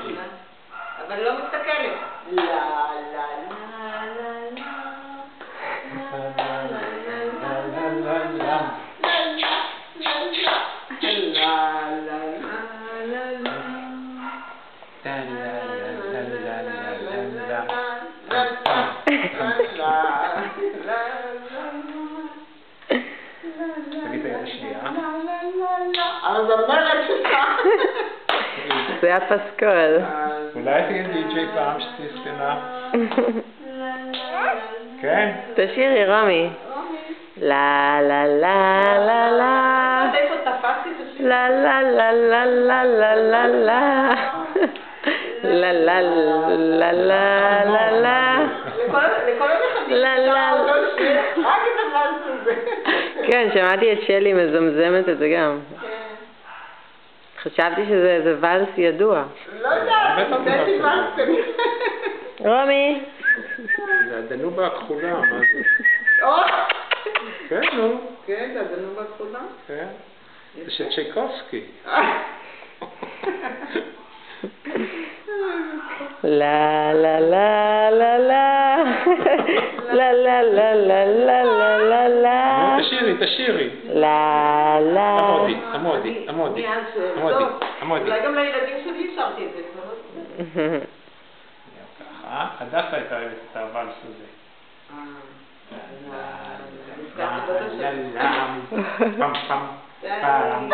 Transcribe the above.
שלי. אבל לא מסתכלת. לה לה תגיד את היד השנייה. אז המלך שלך. זה הפסקול. אולי תגיד די.ג'יי פעם שתהיה סקנה? כן? תשאירי, רומי. לה לה לה לה לה. איפה תפסתי את השיר? לה לה לה לה לה לה לה לה. לה לה לה לה לה לה. לכל הנכדים לה לה. רק את הוואלס הזה. כן, שמעתי את שלי מזמזמת את זה גם. חשבתי שזה ואלס ידוע. לא יודעת, נתתי ואלס כנראה. רומי. זה הדנובה הכחולה, מה זה? כן, נו. כן, זה הדנובה הכחולה? כן. זה של צ'ייקובסקי. לה לה לה לה לה. לה לה לה לה לה לה לה לה. תשאירי. לה לה. עמודי. אולי גם לילדים שלי שרתי את זה. ככה, הדסה הייתה אוהבת את הוואלס הזה. פם פם פם